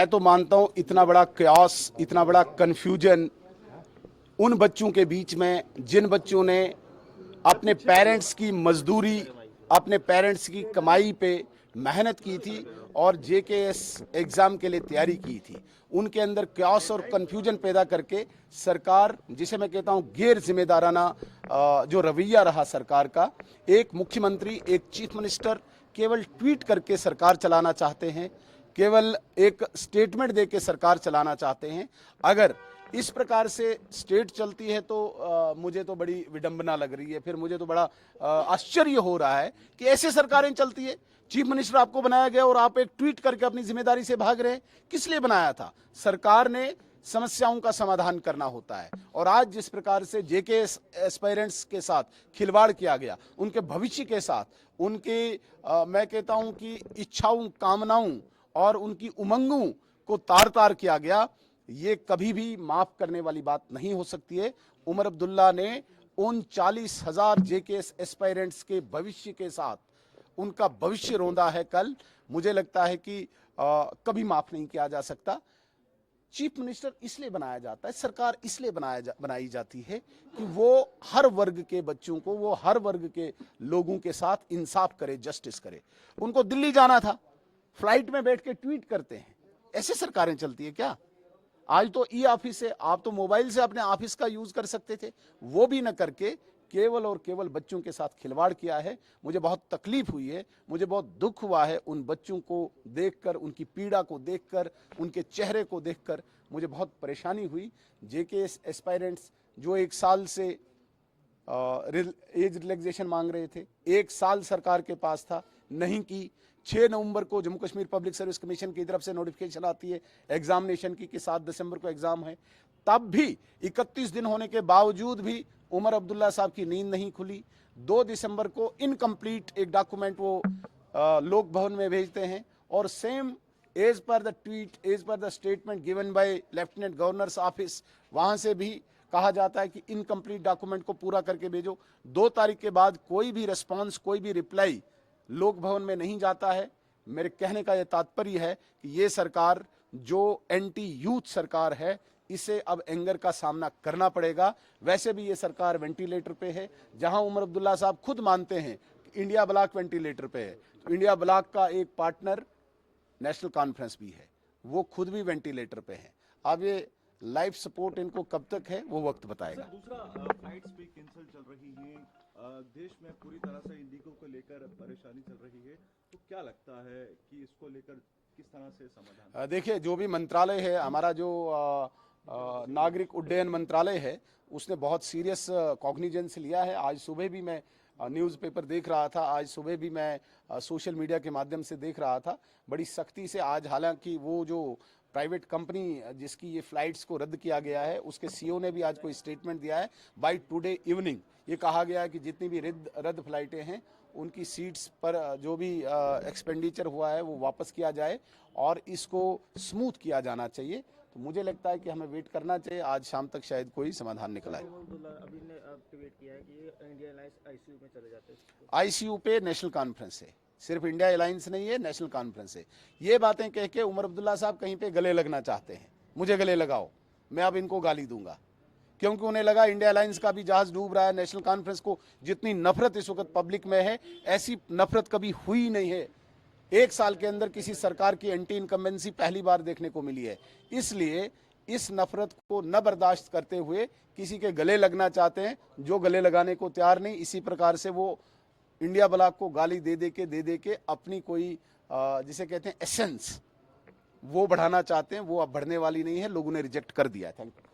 मैं तो मानता हूं इतना बड़ा क्यास, इतना बड़ा कन्फ्यूजन उन बच्चों के बीच में जिन बच्चों ने अपने पेरेंट्स की मजदूरी, अपने पेरेंट्स की कमाई पे मेहनत की थी और जेकेएस एग्जाम के लिए तैयारी की थी, उनके अंदर क्यास और कन्फ्यूजन पैदा करके सरकार, जिसे मैं कहता हूं गैर जिम्मेदाराना जो रवैया रहा सरकार का, एक मुख्यमंत्री, एक चीफ मिनिस्टर केवल ट्वीट करके सरकार चलाना चाहते हैं, केवल एक स्टेटमेंट देके सरकार चलाना चाहते हैं। अगर इस प्रकार से स्टेट चलती है तो मुझे तो बड़ी विडंबना लग रही है। फिर मुझे तो बड़ा आश्चर्य हो रहा है कि ऐसे सरकारें चलती है। चीफ मिनिस्टर आपको बनाया गया और आप एक ट्वीट करके अपनी जिम्मेदारी से भाग रहे हैं। किस लिए बनाया था? सरकार ने समस्याओं का समाधान करना होता है। और आज जिस प्रकार से जेके एस्पायरेंट्स के साथ खिलवाड़ किया गया, उनके भविष्य के साथ, उनके मैं कहता हूं कि इच्छाओं, कामनाओं और उनकी उमंगों को तार तार किया गया, ये कभी भी माफ करने वाली बात नहीं हो सकती है। उमर अब्दुल्ला ने उन 40,000 जेके एस्पायरेंट्स के भविष्य के साथ उनका भविष्य रौंदा है कल। मुझे लगता है कि कभी माफ नहीं किया जा सकता। चीफ मिनिस्टर इसलिए बनाया जाता है, सरकार इसलिए बनाई जाती है कि वो हर वर्ग के बच्चों को, वो हर वर्ग के लोगों के साथ इंसाफ करे, जस्टिस करे। उनको दिल्ली जाना था, फ्लाइट में बैठ के ट्वीट करते हैं। ऐसे सरकारें चलती है क्या? आज तो ई ऑफिस है, आप तो मोबाइल से अपने ऑफिस का यूज कर सकते थे, वो भी न करके केवल और केवल बच्चों के साथ खिलवाड़ किया है। मुझे बहुत तकलीफ हुई है, मुझे बहुत दुख हुआ है उन बच्चों को देखकर, उनकी पीड़ा को देखकर, उनके चेहरे को देखकर मुझे बहुत परेशानी हुई। जेके एस्पायरेंट्स जो 1 साल से एज रिलैक्सेशन मांग रहे थे, 1 साल सरकार के पास था, नहीं की। 6 नवंबर को Jammu Kashmir public service commission की तरफ से नोटिफिकेशन आती है एग्जामिनेशन की कि 7 दिसंबर को एग्जाम है। तब भी 31 दिन होने के बावजूद भी उमर अब्दुल्ला साहब की नींद नहीं खुली। 2 दिसंबर को इनकम्प्लीट एक डॉक्यूमेंट वो लोक भवन में भेजते हैं और same as per the tweet, as per the statement given by lieutenant governor's office, वहां से भी कहा जाता है कि इनकम्प्लीट डॉक्यूमेंट को पूरा करके भेजो। 2 तारीख के बाद कोई भी रिस्पॉन्स, कोई भी रिप्लाई लोक भवन में नहीं जाता है। मेरे कहने का यह तात्पर्य है कि ये सरकार जो एंटी यूथ सरकार है, इसे अब एंगर का सामना करना पड़ेगा। वैसे भी ये सरकार वेंटिलेटर पे है, जहां उमर अब्दुल्ला साहब खुद मानते हैं कि इंडिया ब्लॉक वेंटिलेटर पे है, तो इंडिया ब्लॉक का एक पार्टनर नेशनल कॉन्फ्रेंस भी है, वो खुद भी वेंटिलेटर पे है। अब ये लाइफ सपोर्ट इनको कब तक है वो वक्त बताएगा। दूसरा, फ्लाइट्स भी कैंसिल चल रही हैं, देश में पूरी तरह से इंडिगो को लेकर परेशानी चल रही है, तो क्या लगता है कि इसको लेकर किस तरह से समाधान? देखिए, जो भी मंत्रालय है हमारा, जो नागरिक उड्डयन मंत्रालय है, उसने बहुत सीरियस कॉग्निजेंस लिया है। आज सुबह भी मैं न्यूज़पेपर देख रहा था, आज सुबह भी मैं सोशल मीडिया के माध्यम से देख रहा था, बड़ी सख्ती से आज, हालांकि वो जो प्राइवेट कंपनी जिसकी ये फ्लाइट्स को रद्द किया गया है, उसके सीईओ ने भी आज कोई स्टेटमेंट दिया है। बाय टुडे इवनिंग ये कहा गया है कि जितनी भी रद्द फ्लाइटें हैं, उनकी सीट्स पर जो भी एक्सपेंडिचर हुआ है वो वापस किया जाए और इसको स्मूथ किया जाना चाहिए। तो मुझे लगता है कि हमें वेट करना चाहिए, आज शाम तक शायद कोई समाधान निकल आए। अभी ने ट्वीट किया है कि इंडिया एयरलाइंस आईसीयू में चले जाते हैं। आईसीयू पे नेशनल कॉन्फ्रेंस है, सिर्फ इंडिया एयरलाइंस नहीं है, नेशनल कॉन्फ्रेंस है। ये बातें कह के उमर अब्दुल्ला साहब कहीं पे गले लगना चाहते हैं। मुझे गले लगाओ, मैं अब इनको गाली दूंगा, क्योंकि उन्हें लगा इंडिया एयरलाइंस का भी जहाज डूब रहा है। नेशनल कॉन्फ्रेंस को जितनी नफरत इस वक्त पब्लिक में है, ऐसी नफरत कभी हुई नहीं है। 1 साल के अंदर किसी सरकार की एंटी इनकम्बेंसी पहली बार देखने को मिली है। इसलिए इस नफरत को न बर्दाश्त करते हुए किसी के गले लगना चाहते हैं, जो गले लगाने को तैयार नहीं। इसी प्रकार से वो इंडिया ब्लॉक को गाली दे दे के अपनी कोई जिसे कहते हैं एसेंस, वो बढ़ाना चाहते हैं। वो अब बढ़ने वाली नहीं है, लोगों ने रिजेक्ट कर दिया है। Thank you.